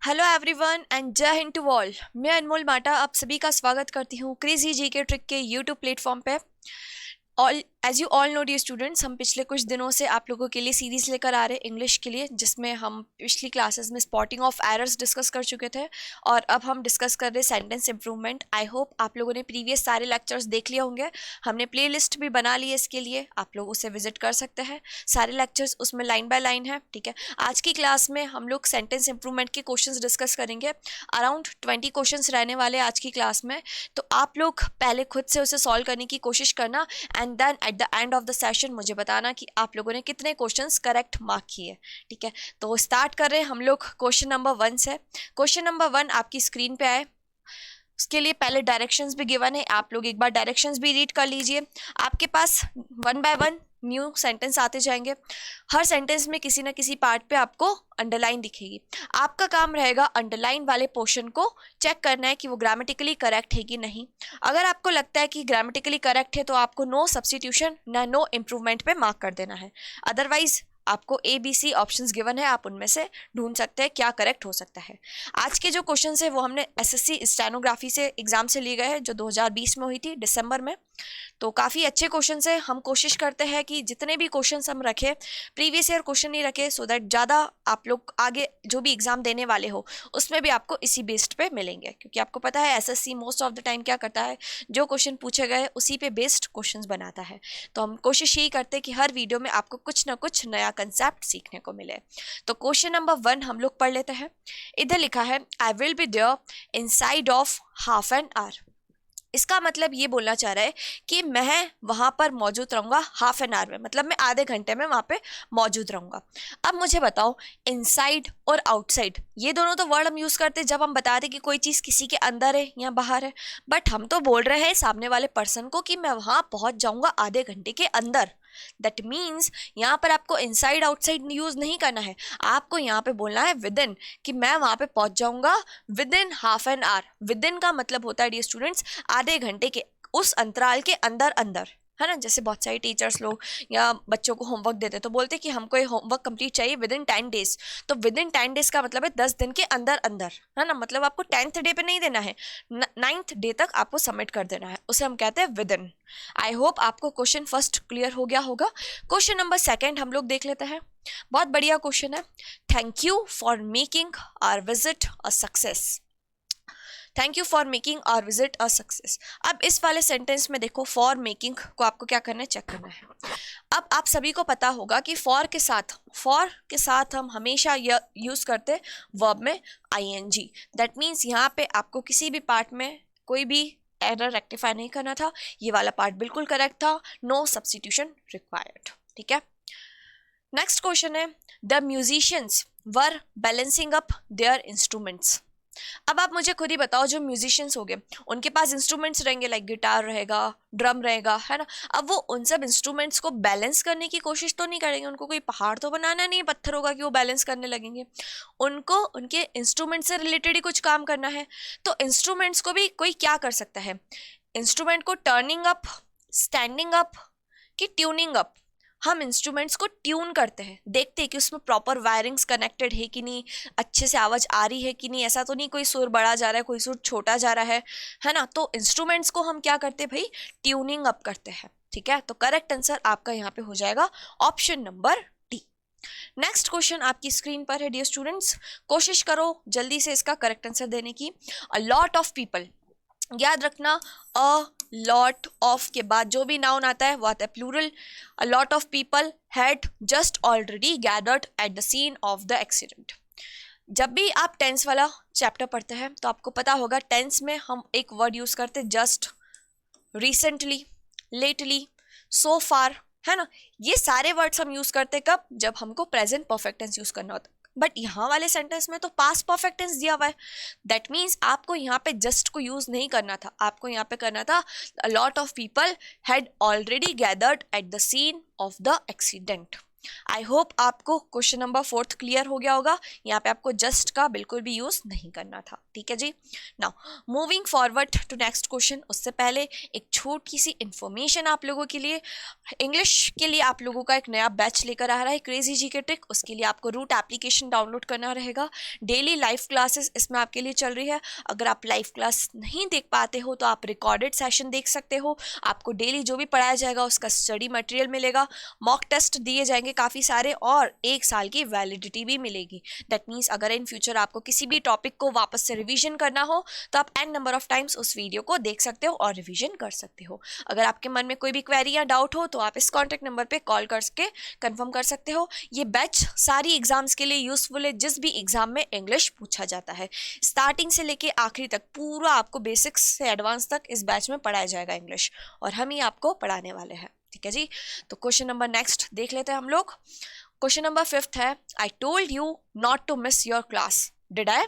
Hello everyone and जय Hind to all. मैं अनमोल माटा आप सभी का स्वागत करती हूँ क्रेजी जी के ट्रिक के यूट्यूब प्लेटफॉर्म पे। All as you all know dear students, हम पिछले कुछ दिनों से आप लोगों के लिए सीरीज लेकर आ रहे हैं इंग्लिश के लिए, जिसमें हम पिछली क्लासेस में स्पॉटिंग ऑफ एरर्स डिस्कस कर चुके थे और अब हम डिस्कस कर रहे हैं सेंटेंस इंप्रूवमेंट। आई होप आप लोगों ने प्रीवियस सारे लेक्चर्स देख लिए होंगे। हमने प्लेलिस्ट भी बना ली है इसके लिए, आप लोग उसे विजिट कर सकते हैं। सारे लेक्चर्स उसमें लाइन बाय लाइन है, ठीक है। आज की क्लास में हम लोग सेंटेंस इंप्रूवमेंट के क्वेश्चंस डिस्कस करेंगे। अराउंड 20 क्वेश्चंस रहने वाले आज की क्लास में, तो आप लोग पहले खुद से उसे सॉल्व करने की कोशिश करना and then at the end of the session मुझे बताना कि आप लोगों ने कितने क्वेश्चंस करेक्ट मार्क किए, ठीक है। तो स्टार्ट कर रहे हैं हम लोग क्वेश्चन नंबर 1 से। क्वेश्चन नंबर 1 आपकी स्क्रीन पे आए, उसके लिए पहले डायरेक्शंस भी गिवन है, आप लोग एक बार डायरेक्शंस भी रीड कर लीजिए। आपके पास one by one new sentence आते जाएंगे। हर सेंटेंस में किसी ना किसी पार्ट पे आपको अंडरलाइन दिखेगी। आपका काम रहेगा अंडरलाइन वाले पोर्शन को चेक करना है कि वो ग्रामेटिकली करेक्ट है कि नहीं। अगर आपको लगता है कि ग्रामेटिकली करेक्ट है तो आपको नो सब्स्टिट्यूशन ना नो इम्प्रूवमेंट पे मार्क कर देना है। अदरवाइज आपको ABC ऑप्शंस गिवन है, आप उनमें से ढूंढ सकते हैं क्या करेक्ट हो सकता है। आज के जो क्वेश्चंस है वो हमने SSC स्टेनोग्राफी से एग्जाम से लिए गए हैं, जो 2020 में हुई थी दिसंबर में। तो काफ़ी अच्छे क्वेश्चन है। हम कोशिश करते हैं कि जितने भी क्वेश्चन हम रखें प्रीवियस ईयर क्वेश्चन नहीं रखें, सो दैट ज़्यादा आप लोग आगे जो भी एग्जाम देने वाले हो उसमें भी आपको इसी बेस्ड पे मिलेंगे, क्योंकि आपको पता है SSC most of the time क्या करता है, जो क्वेश्चन पूछे गए उसी पे बेस्ड क्वेश्चन बनाता है। तो हम कोशिश यही करते हैं कि हर वीडियो में आपको कुछ ना कुछ नया कंसेप्ट सीखने को मिले। तो क्वेश्चन नंबर 1 हम लोग पढ़ लेते हैं। इधर लिखा है I will be there inside of half an hour. इसका मतलब ये बोलना चाह रहा है कि मैं वहां पर मौजूद रहूंगा हाफ एन आवर में, मतलब मैं आधे घंटे में वहां पे मौजूद रहूंगा। अब मुझे बताओ, इनसाइड और आउटसाइड ये दोनों तो वर्ड हम यूज करते हैं जब हम बता दें कि कोई चीज किसी के अंदर है या बाहर है, बट हम तो बोल रहे हैं सामने वाले पर्सन को कि मैं वहां पहुंच जाऊंगा आधे घंटे के अंदर। दैट मीन्स यहाँ पर आपको इनसाइड आउटसाइड यूज नहीं करना है, आपको यहाँ पे बोलना है विद इन, कि मैं वहां पे पहुंच जाऊंगा with in half an our. With in का मतलब होता है डियर स्टूडेंट्स आधे घंटे के उस अंतराल के अंदर अंदर, है ना। जैसे बहुत सारे टीचर्स लोग या बच्चों को होमवर्क देते तो बोलते कि हमको ये होमवर्क कंप्लीट चाहिए विद इन 10 डेज। तो विद इन 10 डेज का मतलब है 10 दिन के अंदर अंदर, है ना। मतलब आपको 10th डे पे नहीं देना है, 9th डे तक आपको सबमिट कर देना है, उसे हम कहते हैं विद इन। आई होप आपको क्वेश्चन फर्स्ट क्लियर हो गया होगा। क्वेश्चन नंबर 2 हम लोग देख लेते हैं। बहुत बढ़िया क्वेश्चन है। Thank you for making our visit a success. Thank you for making our visit a success. अब इस वाले सेंटेंस में देखो, फॉर मेकिंग को आपको क्या करना है, चेक करना है। अब आप सभी को पता होगा कि फॉर के साथ हम हमेशा यूज करते वर्ब में ING। दैट मीन्स यहाँ पे आपको किसी भी पार्ट में कोई भी एरर रेक्टिफाई नहीं करना था, ये वाला पार्ट बिल्कुल करेक्ट था, नो सब्स्टिट्यूशन रिक्वायर्ड, ठीक है। नेक्स्ट क्वेश्चन है the musicians were balancing up their instruments. अब आप मुझे खुद ही बताओ, जो म्यूजिशियंस हो गए उनके पास इंस्ट्रूमेंट्स रहेंगे, लाइक गिटार रहेगा, ड्रम रहेगा, है ना। अब वो उन सब इंस्ट्रूमेंट्स को बैलेंस करने की कोशिश तो नहीं करेंगे, उनको कोई पहाड़ तो बनाना नहीं, पत्थर होगा कि वो बैलेंस करने लगेंगे। उनको उनके इंस्ट्रूमेंट से रिलेटेड ही कुछ काम करना है। तो इंस्ट्रूमेंट्स को भी कोई क्या कर सकता है, इंस्ट्रूमेंट को टर्निंग अप, स्टैंडिंग अप कि ट्यूनिंग अप। हम इंस्ट्रूमेंट्स को ट्यून करते हैं, देखते हैं कि उसमें प्रॉपर वायरिंग्स कनेक्टेड है कि नहीं, अच्छे से आवाज आ रही है कि नहीं, ऐसा तो नहीं कोई सुर बड़ा जा रहा है कोई सुर छोटा जा रहा है ना। तो इंस्ट्रूमेंट्स को हम क्या करते हैं भाई, ट्यूनिंग अप करते हैं, ठीक है। तो करेक्ट आंसर आपका यहाँ पे हो जाएगा option number D. Next question आपकी स्क्रीन पर है डियर स्टूडेंट्स, कोशिश करो जल्दी से इसका करेक्ट आंसर देने की। अ लॉट ऑफ पीपल, याद रखना अ लॉट ऑफ के बाद जो भी नाउन आता है वो आता है plural. A lot of people had just already gathered at the scene of the accident. जब भी आप टेंस वाला चैप्टर पढ़ते हैं तो आपको पता होगा टेंस में हम एक वर्ड यूज करते हैं जस्ट, रिसेंटली, लेटली, सो फार, है ना। ये सारे वर्ड्स हम यूज करते हैं कब, जब हमको प्रेजेंट परफेक्ट टेंस यूज करना होता है। बट यहाँ वाले सेंटेंस में तो पास्ट परफेक्ट टेंस दिया हुआ है। दैट मीन्स आपको यहाँ पे जस्ट को यूज नहीं करना था, आपको यहाँ पे करना था a lot of people had already gathered at the scene of the accident. I hope आपको क्वेश्चन नंबर 4 क्लियर हो गया होगा। यहाँ पे आपको जस्ट का बिल्कुल भी यूज नहीं करना था, ठीक है जी। Now moving forward to next question, उससे पहले एक छोटी सी इंफॉर्मेशन आप लोगों के लिए। इंग्लिश के लिए आप लोगों का एक नया बैच लेकर आ रहा है क्रेजी जी के ट्रिक। उसके लिए आपको रूट एप्लीकेशन डाउनलोड करना रहेगा। डेली लाइव क्लासेस इसमें आपके लिए चल रही है। अगर आप लाइव क्लास नहीं देख पाते हो तो आप रिकॉर्डेड सेशन देख सकते हो। आपको डेली जो भी पढ़ाया जाएगा उसका स्टडी मटेरियल मिलेगा, मॉक टेस्ट दिए जाएंगे काफ़ी सारे, और 1 साल की वैलिडिटी भी मिलेगी। दैट मीन्स अगर इन फ्यूचर आपको किसी भी टॉपिक को वापस से रिवीजन करना हो तो आप n नंबर ऑफ टाइम्स उस वीडियो को देख सकते हो और रिवीजन कर सकते हो। अगर आपके मन में कोई भी क्वेरी या डाउट हो तो आप इस कॉन्टैक्ट नंबर पे कॉल करके कंफर्म कर सकते हो। ये बैच सारी एग्जाम्स के लिए यूजफुल है, जिस भी एग्जाम में इंग्लिश पूछा जाता है। स्टार्टिंग से लेके आखिरी तक पूरा आपको बेसिक्स से एडवांस तक इस बैच में पढ़ाया जाएगा इंग्लिश, और हम ही आपको पढ़ाने वाले हैं, ठीक है जी। तो क्वेश्चन नंबर नेक्स्ट देख लेते हैं हम लोग। क्वेश्चन नंबर 5 है, I told you not to miss your class, did I?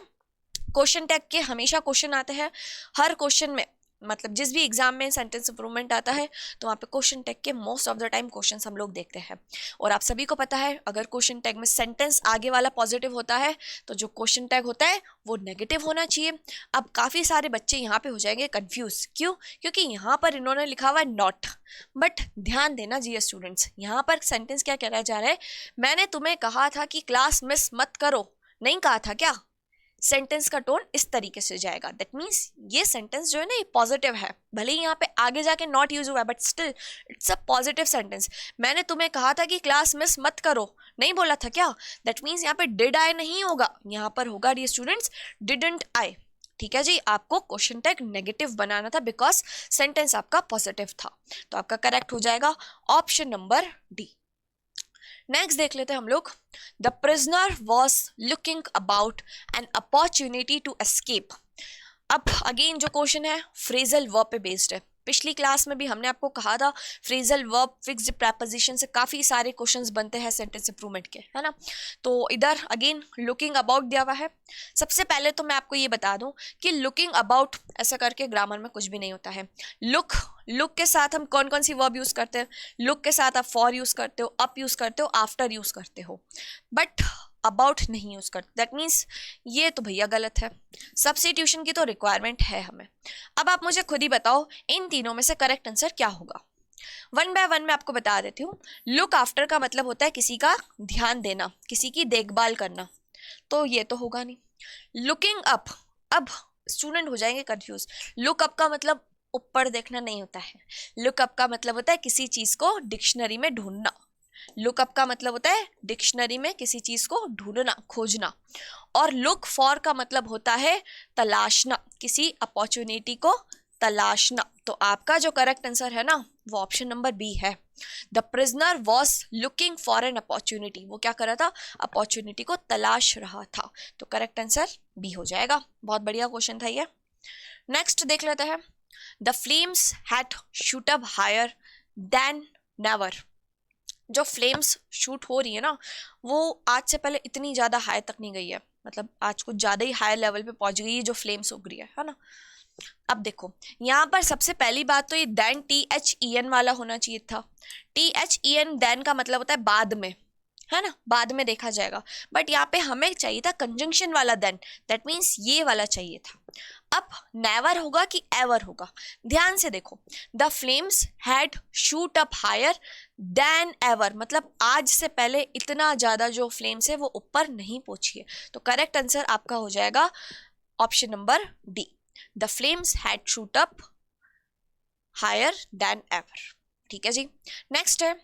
Question tag के हमेशा क्वेश्चन आते हैं हर क्वेश्चन में, मतलब जिस भी एग्जाम में सेंटेंस इंप्रूवमेंट आता है तो वहाँ पे क्वेश्चन टैग के most of the time questions हम लोग देखते हैं। और आप सभी को पता है अगर क्वेश्चन टैग में सेंटेंस आगे वाला पॉजिटिव होता है तो जो क्वेश्चन टैग होता है वो नेगेटिव होना चाहिए। अब काफ़ी सारे बच्चे यहाँ पे हो जाएंगे कंफ्यूज, क्यों? क्योंकि यहाँ पर इन्होंने लिखा हुआ है नॉट, बट ध्यान देना जी स्टूडेंट्स, यहाँ पर सेंटेंस क्या कह जा रहा है, मैंने तुम्हें कहा था कि क्लास मिस मत करो, नहीं कहा था क्या? सेंटेंस का टोन इस तरीके से जाएगा। दैट मीन्स ये सेंटेंस जो है ना ये पॉजिटिव है, भले ही यहाँ पे आगे जाके नॉट यूज हुआ है but still it's a positive sentence. मैंने तुम्हें कहा था कि क्लास मिस मत करो, नहीं बोला था क्या? दैट मीन्स यहाँ पे डिड आई नहीं होगा, यहाँ पर होगा डियर स्टूडेंट्स डिडंट आई, ठीक है जी। आपको क्वेश्चन टैग नेगेटिव बनाना था बिकॉज सेंटेंस आपका पॉजिटिव था, तो आपका करेक्ट हो जाएगा ऑप्शन नंबर डी। नेक्स्ट देख लेते हैं हम लोग। The prisoner was looking about an opportunity to escape. अब अगेन जो क्वेश्चन है फ्रेजल वर्ब पे बेस्ड है। पिछली क्लास में भी हमने आपको कहा था फ्रेजल वर्ब फिक्स्ड प्रेपोजिशन से काफ़ी सारे क्वेश्चंस बनते हैं सेंटेंस इंप्रूवमेंट के, है ना। तो इधर अगेन लुकिंग अबाउट दिया हुआ है। सबसे पहले तो मैं आपको ये बता दूं कि लुकिंग अबाउट ऐसा करके ग्रामर में कुछ भी नहीं होता है। लुक के साथ हम कौन कौन सी वर्ब यूज़ करते हैं? लुक के साथ आप फॉर यूज़ करते हो, अप यूज़ करते हो, आफ्टर यूज़ करते हो, बट अबाउट नहीं यूज़ करते। दैट मीन्स ये तो भैया गलत है। सब्स्टिट्यूशन की तो रिक्वायरमेंट है हमें। अब आप मुझे खुद ही बताओ इन तीनों में से करेक्ट आंसर क्या होगा। वन बाय वन मैं आपको बता देती हूँ। लुक आफ्टर का मतलब होता है किसी का ध्यान देना, किसी की देखभाल करना, तो ये तो होगा नहीं। लुकिंग अप, अब स्टूडेंट हो जाएंगे कंफ्यूज। लुक अप का मतलब ऊपर देखना नहीं होता है। लुक अप का मतलब होता है किसी चीज को डिक्शनरी में ढूंढना। लुकअप का मतलब होता है डिक्शनरी में किसी चीज को ढूंढना, खोजना। और लुक फॉर का मतलब होता है तलाशना, किसी अपॉर्चुनिटी को तलाशना। तो आपका जो करेक्ट आंसर है ना वो ऑप्शन नंबर बी है। The prisoner was looking for an opportunity, वो क्या कर रहा था? अपॉर्चुनिटी को तलाश रहा था। तो करेक्ट आंसर बी हो जाएगा। बहुत बढ़िया क्वेश्चन था ये। नेक्स्ट देख लेते हैं। The flames had shoot up higher than never. जो फ्लेम्स शूट हो रही है ना वो आज से पहले इतनी ज़्यादा हाई तक नहीं गई है, मतलब आज कुछ ज़्यादा ही हाई लेवल पे पहुंच गई है जो फ्लेम्स उग रही है ना। अब देखो यहाँ पर सबसे पहली बात तो ये देन THEN वाला होना चाहिए था। THEN देन का मतलब होता है बाद में, है ना, बाद में देखा जाएगा। बट यहाँ पे हमें चाहिए था कंजंक्शन वाला देन, दैट मीन्स ये वाला चाहिए था। अब नेवर होगा कि एवर होगा? ध्यान से देखो, the flames had shoot up higher than ever, मतलब आज से पहले इतना ज्यादा जो फ्लेम्स है वो ऊपर नहीं पहुंची है। तो करेक्ट आंसर आपका हो जाएगा option number D. The flames had shoot up higher than ever. ठीक है जी। नेक्स्ट है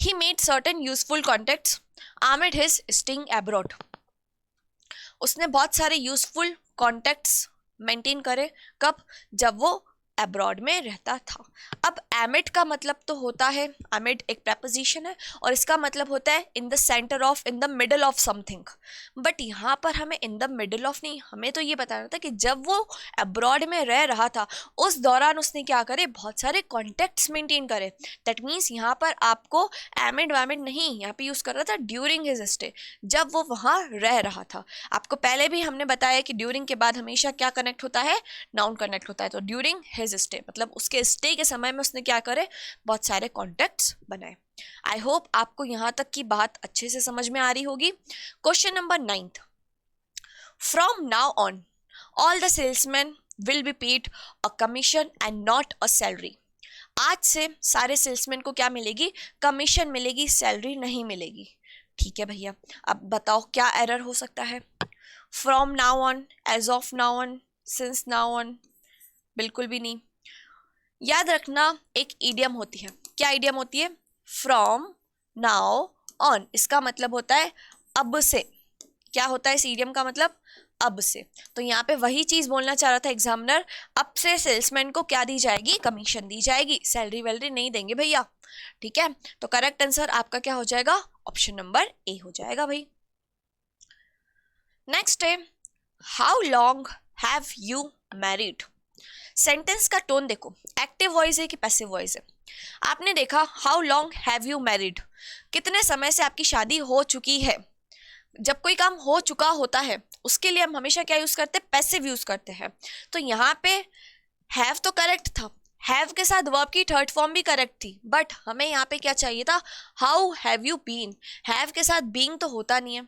he made certain useful contacts amid his staying abroad। उसने बहुत सारे यूजफुल कॉन्टेक्ट्स मेंटेन करे, कब? जब वो अब्रॉड में रहता था। अब एमिड का मतलब तो होता है, एमिड एक प्रेपोजिशन है और इसका मतलब होता है in the centre of, in the middle of something. But यहाँ पर हमें इन द मिडल ऑफ नहीं, हमें तो ये बताना था कि जब वो अब्रॉड में रह रहा था उस दौरान उसने क्या करे? बहुत सारे कॉन्टेक्ट्स मेंटेन करे। दैट मीन्स यहाँ पर आपको एमिड वैमिड नहीं, यहाँ पे यूज़ कर रहा था ड्यूरिंग हिज स्टे, जब वो वहाँ रह रहा था। आपको पहले भी हमने बताया कि ड्यूरिंग के बाद हमेशा क्या कनेक्ट होता है? नाउन कनेक्ट होता है। तो ड्यूरिंग हिज स्टे मतलब उसके स्टे के समय में उसने क्या करे? बहुत सारे कॉन्टेक्ट्स बनाए। आई होप आपको यहाँ तक की बात अच्छे से समझ में आ रही होगी। Question number 9, from now on all the salesman will be paid a commission and not a salary. आज से सारे सेल्समैन को क्या मिलेगी? कमीशन मिलेगी, सैलरी नहीं मिलेगी। ठीक है भैया, अब बताओ क्या एरर हो सकता है? From now on, as of now on, since now on, बिल्कुल भी नहीं। याद रखना एक इडियम होती है। क्या इडियम होती है? फ्रॉम नाउ ऑन, इसका मतलब होता है अब से। क्या होता है इस इडियम का मतलब? अब से। तो यहाँ पे वही चीज बोलना चाह रहा था एग्जामिनर, अब से सेल्समैन को क्या दी जाएगी? कमीशन दी जाएगी, सैलरी वैलरी नहीं देंगे भैया। ठीक है, तो करेक्ट आंसर आपका क्या हो जाएगा? ऑप्शन नंबर ए हो जाएगा भाई। नेक्स्ट है, how long have you married. Sentence का टोन देखो, एक्टिव वॉइस है कि पैसिव वॉइस है? आपने देखा how long have you married, कितने समय से आपकी शादी हो चुकी है। जब कोई काम हो चुका होता है उसके लिए हम हमेशा क्या यूज करते हैं? पैसिव यूज करते हैं। तो यहाँ पे हैव तो करेक्ट था, हैव के साथ वर्ब की थर्ड फॉर्म भी करेक्ट थी, बट हमें यहाँ पे क्या चाहिए था? How have you been. Have के साथ बीइंग तो होता नहीं है,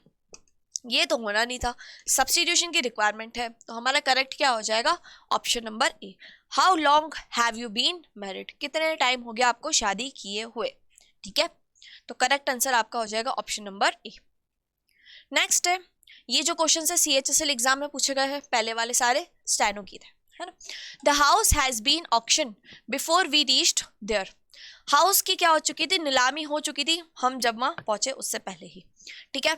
ये तो होना नहीं था, सब्स्टिट्यूशन की रिक्वायरमेंट है। तो हमारा करेक्ट क्या हो जाएगा? Option number A, how long have you been married, कितने टाइम हो गया आपको शादी किए हुए। ठीक है, तो करेक्ट आंसर आपका हो जाएगा ऑप्शन नंबर ए। नेक्स्ट है, ये जो क्वेश्चन है CHSL एग्जाम में पूछे गए हैं, पहले वाले सारे स्टैनो की थे, है ना। The house has been auction before we reached there. House की क्या हो चुकी थी? नीलामी हो चुकी थी हम जब वहां पहुंचे उससे पहले ही। ठीक है,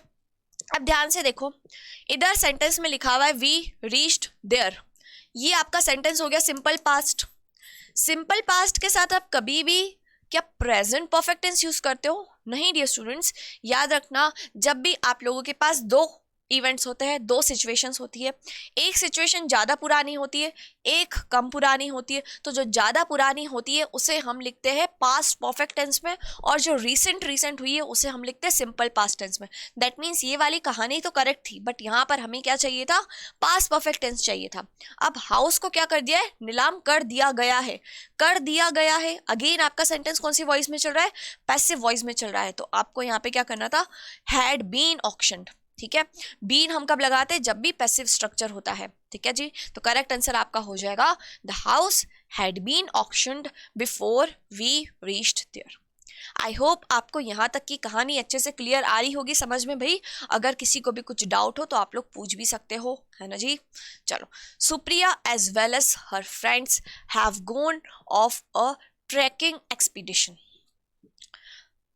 अब ध्यान से देखो, इधर सेंटेंस में लिखा हुआ है वी रीच्ड देयर, ये आपका सेंटेंस हो गया सिंपल पास्ट। सिंपल पास्ट के साथ आप कभी भी क्या प्रेजेंट परफेक्ट टेंस यूज करते हो? नहीं डियर स्टूडेंट्स, याद रखना जब भी आप लोगों के पास दो इवेंट्स होते हैं, दो सिचुएशंस होती है, एक सिचुएशन ज़्यादा पुरानी होती है, एक कम पुरानी होती है, तो जो ज़्यादा पुरानी होती है उसे हम लिखते हैं पास्ट परफेक्ट टेंस में, और जो रिसेंट हुई है उसे हम लिखते हैं सिंपल पास्ट टेंस में। दैट मीन्स ये वाली कहानी तो करेक्ट थी, बट यहाँ पर हमें क्या चाहिए था? पास्ट परफेक्ट टेंस चाहिए था। अब हाउस को क्या कर दिया है? नीलाम कर दिया गया है, कर दिया गया है। अगेन आपका सेंटेंस कौन सी वॉइस में चल रहा है? पैसिव वॉइस में चल रहा है, तो आपको यहाँ पे क्या करना था? Had been auctioned. ठीक है, बीन हम कब लगाते हैं? जब भी पैसिव स्ट्रक्चर होता है। ठीक है जी, तो करेक्ट आंसर आपका हो जाएगा the house had been auctioned before we reached there. I hope आपको यहाँ तक की कहानी अच्छे से क्लियर आ रही होगी समझ में भाई। अगर किसी को भी कुछ डाउट हो तो आप लोग पूछ भी सकते हो, है ना जी। चलो, Supriya as well as her friends have gone off a trekking expedition.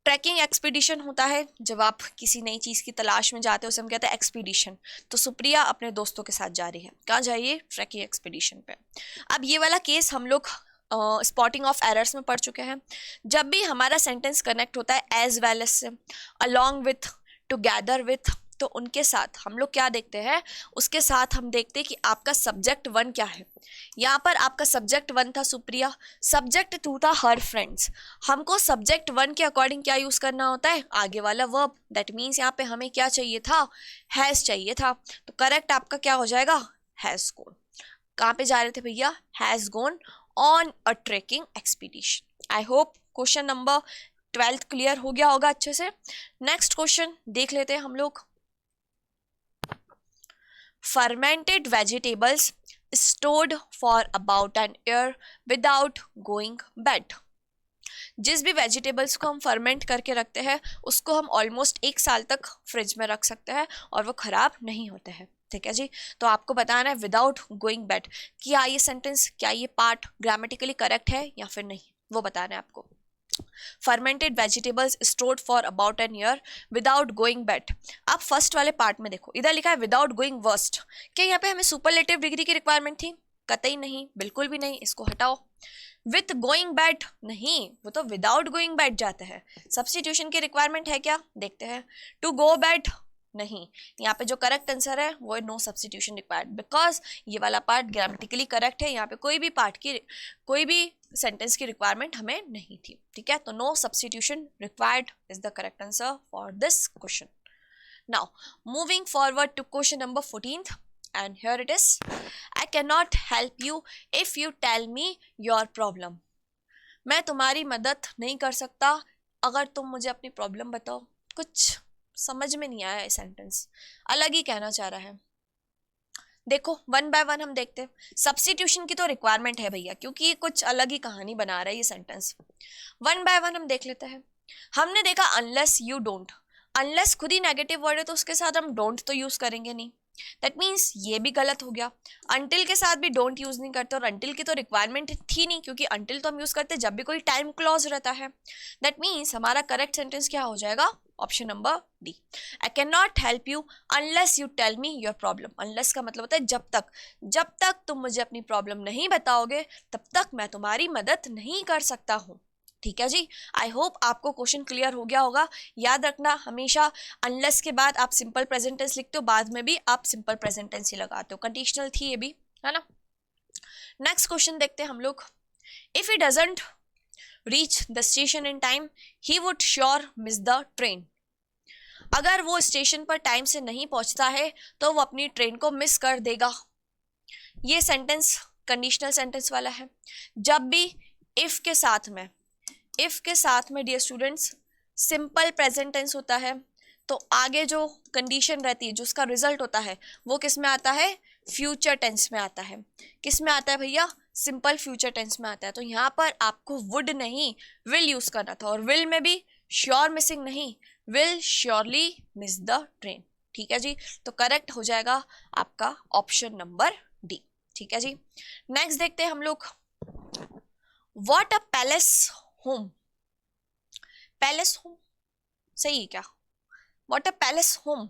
Trekking expedition होता है जब आप किसी नई चीज़ की तलाश में जाते हो, उसे हम कहते हैं एक्सपीडिशन। तो सुप्रिया अपने दोस्तों के साथ जा रही है, कहाँ जा रही है? ट्रैकिंग एक्सपीडिशन पे। अब ये वाला केस हम लोग स्पॉटिंग ऑफ एरर्स में पढ़ चुके हैं। जब भी हमारा सेंटेंस कनेक्ट होता है एज वेल एज से, अलॉन्ग विथ, टुगेदर विथ, तो उनके साथ हम लोग क्या देखते हैं? उसके साथ हम देखते हैं कि आपका सब्जेक्ट 1 क्या है। यहाँ पर आपका सब्जेक्ट 1 था सुप्रिया, सब्जेक्ट 2 था हर फ्रेंड्स। हमको सब्जेक्ट 1 के अकॉर्डिंग क्या यूज करना होता है? आगे वाला वर्ब। दैट मीन्स यहाँ पे हमें क्या चाहिए था? हैज चाहिए था। तो करेक्ट आपका क्या हो जाएगा? Has gone. कहाँ पे जा रहे थे भैया? Has gone on a trekking expedition. I hope question number 12 clear हो गया होगा अच्छे से। नेक्स्ट क्वेश्चन देख लेते हैं हम लोग। Fermented vegetables stored for about an year without going bad। जिस भी वेजिटेबल्स को हम फर्मेंट करके रखते हैं उसको हम ऑलमोस्ट 1 साल तक फ्रिज में रख सकते हैं और वो खराब नहीं होते हैं। ठीक है जी, तो आपको बताना है विदाउट गोइंग बैड, क्या ये सेंटेंस, क्या ये पार्ट ग्रामेटिकली करेक्ट है या फिर नहीं, वो बताना है आपको। Fermented vegetables stored for about an year without going bad. आप फर्स्ट वाले पार्ट में देखो, इधर लिखा है विदाउट गोइंग वर्स्ट। क्या यहाँ पे हमें सुपरलेटिव डिग्री की रिक्वायरमेंट थी? कतई नहीं, बिल्कुल भी नहीं, इसको हटाओ। विथ गोइंग बैड नहीं, वो तो विदाउट गोइंग बैड जाते हैं। सब्स्टिट्यूशन की रिक्वायरमेंट है क्या? देखते हैं। टू गो बैड नहीं, यहाँ पे जो करेक्ट आंसर है वो है नो सब्स्टिट्यूशन रिक्वायर्ड, बिकॉज ये वाला पार्ट ग्रामेटिकली करेक्ट है। यहाँ पे कोई भी पार्ट की, कोई भी सेंटेंस की रिक्वायरमेंट हमें नहीं थी। ठीक है, तो no substitution required is the correct answer for this question. Now moving forward to question number 14th, and here it is. I cannot help you if you tell me your problem। मैं तुम्हारी मदद नहीं कर सकता अगर तुम मुझे अपनी प्रॉब्लम बताओ, कुछ समझ में नहीं आया, ये सेंटेंस अलग ही कहना चाह रहा है। देखो वन बाय वन हम देखते हैं। सब्स्टिट्यूशन की तो रिक्वायरमेंट है भैया, क्योंकि ये कुछ अलग ही कहानी बना रहा है ये सेंटेंस। वन बाय वन हम देख लेते हैं। हमने देखा अनलेस यू डोंट, अनलेस खुद ही नेगेटिव वर्ड है तो उसके साथ हम डोंट तो यूज करेंगे नहीं, दैट मीन्स ये भी गलत हो गया। अंटिल के साथ भी डोंट यूज नहीं करते, और अंटिल की तो रिक्वायरमेंट थी नहीं, क्योंकि अंटिल तो हम यूज करते जब भी कोई टाइम क्लॉज रहता है। दैट मीन्स हमारा करेक्ट सेंटेंस क्या हो जाएगा, option number D. I can not help you unless you tell me your problem. Unless का मतलब होता है जब तक तुम मुझे अपनी प्रॉब्लम नहीं बताओगे तब तक मैं तुम्हारी मदद नहीं कर सकता हूँ। ठीक है जी, आई होप आपको क्वेश्चन क्लियर हो गया होगा। याद रखना हमेशा अनलेस के बाद आप सिंपल प्रेजेंट टेंस लिखते हो, बाद में भी आप सिंपल प्रेजेंट टेंस ही लगाते हो। कंडीशनल थी ये भी, है ना। नेक्स्ट क्वेश्चन देखते हैं हम लोग। If he doesn't reach the station in time he would sure miss the train. अगर वो स्टेशन पर टाइम से नहीं पहुंचता है तो वो अपनी ट्रेन को मिस कर देगा। ये सेंटेंस कंडीशनल सेंटेंस वाला है। जब भी इफ के साथ में dear students simple present tense होता है तो आगे जो कंडीशन रहती है, जो उसका रिजल्ट होता है, वो किस में आता है, फ्यूचर टेंस में आता है। किस में आता है भैया, सिंपल फ्यूचर टेंस में आता है। तो यहाँ पर आपको वुड नहीं विल यूज करना था, और विल में भी श्योर मिसिंग नहीं, will surely miss the train. ठीक है जी, तो करेक्ट हो जाएगा आपका ऑप्शन नंबर डी। ठीक है जी, नेक्स्ट देखते हैं हम लोग। What a palace home, palace home सही है क्या? What a palace home,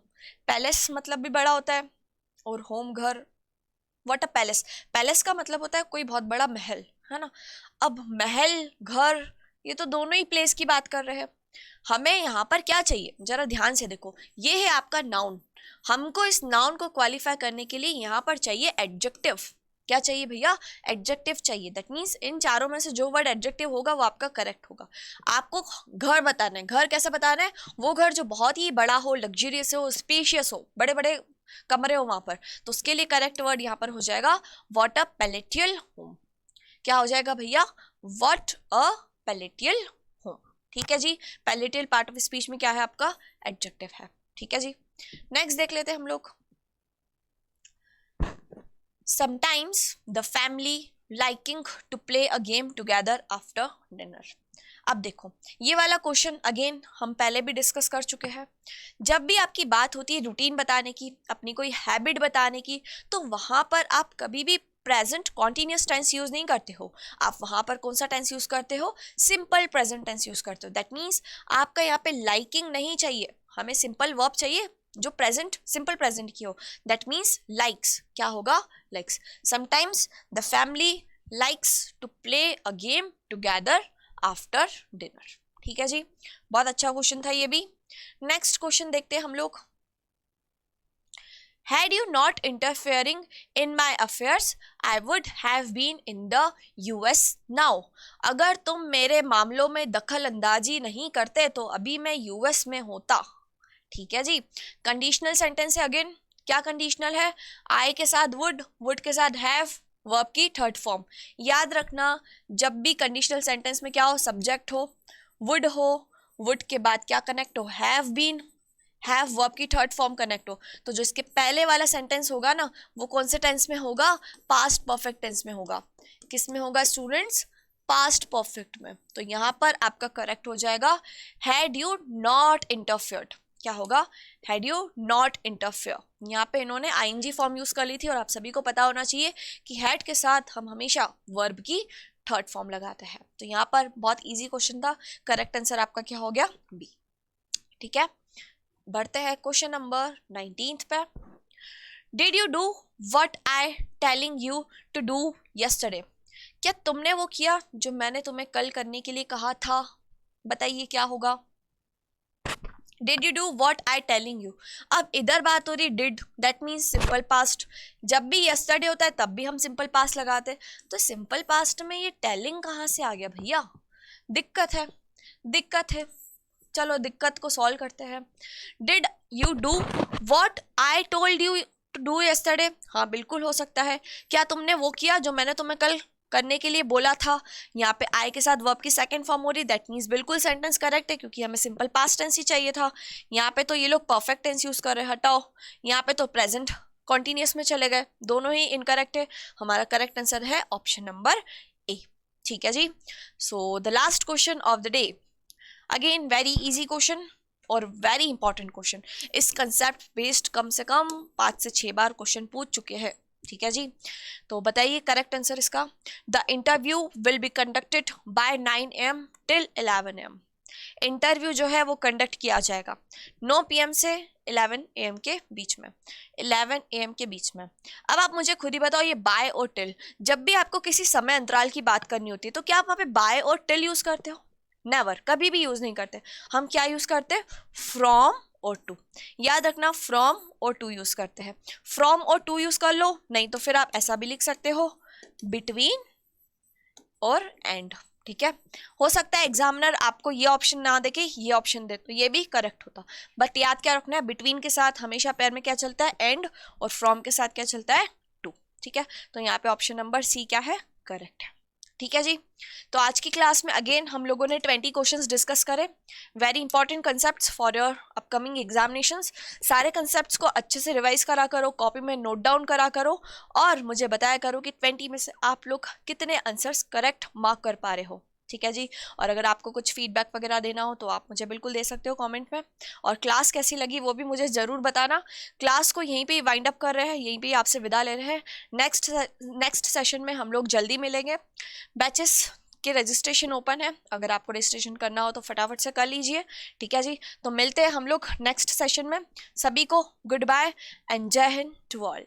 palace मतलब भी बड़ा होता है और होम घर। व्हाट अ पैलेस, पैलेस का मतलब होता है कोई बहुत बड़ा महल, है ना। अब महल घर ये तो दोनों ही प्लेस की बात कर रहे हैं। हमें यहाँ पर क्या चाहिए, जरा ध्यान से देखो, ये है आपका नाउन। हमको इस नाउन को क्वालिफाई करने के लिए यहाँ पर चाहिए एडजेक्टिव। क्या चाहिए भैया, एडजेक्टिव चाहिए। दैट मीन्स इन चारों में से जो वर्ड एडजेक्टिव होगा वो आपका करेक्ट होगा। आपको घर बताना है, घर कैसे बताना है, वो घर जो बहुत ही बड़ा हो, लग्जरियस हो, स्पेशियस हो, बड़े बड़े कमरे हो वहां पर, तो उसके लिए करेक्ट वर्ड यहाँ पर हो जाएगा व्हाट अ पैलेटियल होम। क्या हो जाएगा भैया, व्हाट अ पैलेटियल होम। ठीक है जी, पैलेटियल पार्ट ऑफ स्पीच में क्या है आपका, एडजेक्टिव है। ठीक है जी, नेक्स्ट देख लेते हैं हम लोग। Sometimes the family liking to play a game together after dinner. अब देखो ये वाला क्वेश्चन अगेन हम पहले भी डिस्कस कर चुके हैं। जब भी आपकी बात होती है रूटीन बताने की, अपनी कोई हैबिट बताने की, तो वहां पर आप कभी भी प्रेजेंट कॉन्टिन्यूस टेंस यूज नहीं करते हो। आप वहां पर कौन सा टेंस यूज करते हो, सिंपल प्रेजेंट टेंस यूज करते हो। दैट मीन्स आपका यहाँ पे लाइकिंग नहीं चाहिए, हमें सिंपल वर्ब चाहिए जो प्रेजेंट सिंपल प्रेजेंट की हो। दैट मीन्स लाइक्स, क्या होगा, likes. Sometimes the family likes to play a game together after dinner. ठीक है जी, बहुत अच्छा क्वेश्चन था ये भी। नेक्स्ट क्वेश्चन देखते हैं हम लोग। Had you not interfering in my affairs, I would have been in the US now. अगर तुम मेरे मामलों में दखल अंदाजी नहीं करते तो अभी मैं यूएस में होता। ठीक है जी, कंडीशनल सेंटेंस है। अगेन क्या कंडीशनल है, आई के साथ वुड के साथ हैव, वर्ब की थर्ड फॉर्म। याद रखना जब भी कंडीशनल सेंटेंस में क्या हो, सब्जेक्ट हो, वुड के बाद क्या कनेक्ट हो, हैव बीन, हैव वर्ब की थर्ड फॉर्म कनेक्ट हो, तो जो इसके पहले वाला सेंटेंस होगा ना वो कौन से टेंस में होगा, पास्ट परफेक्ट टेंस में होगा। किस में होगा स्टूडेंट्स, पास्ट परफेक्ट में। तो यहाँ पर आपका करेक्ट हो जाएगा हैड यू नॉट इंटरफियर्ड। क्या होगा, हैड यू नॉट इंटरफेयर। यहाँ पे इन्होंने आईएनजी फॉर्म यूज कर ली थी, और आप सभी को पता होना चाहिए कि हैड के साथ हम हमेशा वर्ब की थर्ड फॉर्म लगाते हैं। तो यहाँ पर बहुत इजी क्वेश्चन था, करेक्ट आंसर आपका क्या हो गया, बी। ठीक है, बढ़ते हैं क्वेश्चन नंबर 19 पे। Did you do what I telling you to do yesterday. क्या तुमने वो किया जो मैंने तुम्हें कल करने के लिए कहा था। बताइए क्या होगा, did you do what I telling you. अब इधर बात हो रही did, that means simple past. जब भी यस्टरडे होता है तब भी हम सिंपल पास्ट लगाते हैं, तो सिंपल पास्ट में ये टेलिंग कहाँ से आ गया भैया, दिक्कत है। चलो दिक्कत को सॉल्व करते हैं। Did you do what I told you to do yesterday. हाँ बिल्कुल हो सकता है, क्या तुमने वो किया जो मैंने तुम्हें कल करने के लिए बोला था। यहाँ पे आई के साथ वर्ब की सेकंड फॉर्म हो रही, दैट मीन्स बिल्कुल सेंटेंस करेक्ट है क्योंकि हमें सिंपल पास्ट टेंस ही चाहिए था। यहाँ पे तो ये लोग परफेक्ट टेंस यूज कर रहे हैं, हटाओ। यहाँ पे तो प्रेजेंट कॉन्टिन्यूस में चले गए, दोनों ही इनकरेक्ट है। हमारा करेक्ट आंसर है ऑप्शन नंबर ए। ठीक है जी। So the last question of the day, again very easy question और वेरी इंपॉर्टेंट क्वेश्चन। इस कंसेप्ट बेस्ड कम से कम 5 से 6 बार क्वेश्चन पूछ चुके हैं। ठीक है जी। तो बताइए करेक्ट आंसर इसका। The interview will be conducted by 9 AM till 11 AM। Interview जो है वो कंडक्ट किया जाएगा 9 PM से 11 AM के बीच में, 11 AM के बीच में। अब आप मुझे खुद ही बताओ, ये बाय और टिल, जब भी आपको किसी समय अंतराल की बात करनी होती है तो क्या आप वहाँ पे बाय और टिल यूज करते हो? नेवर, कभी भी यूज नहीं करते। हम क्या यूज करते हैं? फ्रॉम और टू। याद रखना, फ्रॉम और टू यूज करते हैं। फ्रॉम और टू यूज कर लो, नहीं तो फिर आप ऐसा भी लिख सकते हो, बिटवीन और एंड। ठीक है, हो सकता है एग्जामिनर आपको ये ऑप्शन ना देके ये ऑप्शन दे, तो ये भी करेक्ट होता। बट याद क्या रखना है, बिटवीन के साथ हमेशा पैर में क्या चलता है? एंड। और फ्रॉम के साथ क्या चलता है? टू। ठीक है, तो यहाँ पे ऑप्शन नंबर सी क्या है? करेक्ट है। ठीक है जी। तो आज की क्लास में अगेन हम लोगों ने 20 क्वेश्चंस डिस्कस करे, very important concepts for your upcoming examinations. सारे कंसेप्ट्स को अच्छे से रिवाइज करा करो, कॉपी में नोट डाउन करा करो और मुझे बताया करो कि 20 में से आप लोग कितने आंसर्स करेक्ट मार्क कर पा रहे हो। ठीक है जी। और अगर आपको कुछ फीडबैक वगैरह देना हो तो आप मुझे बिल्कुल दे सकते हो कमेंट में। और क्लास कैसी लगी वो भी मुझे ज़रूर बताना। क्लास को यहीं पे वाइंड अप कर रहे हैं, यहीं पे आपसे विदा ले रहे हैं। नेक्स्ट सेशन में हम लोग जल्दी मिलेंगे। बैचेस के रजिस्ट्रेशन ओपन है, अगर आपको रजिस्ट्रेशन करना हो तो फटाफट से कर लीजिए। ठीक है जी। तो मिलते हैं हम लोग नेक्स्ट सेशन में। सभी को गुड बाय एंड जय हिंद टू ऑल।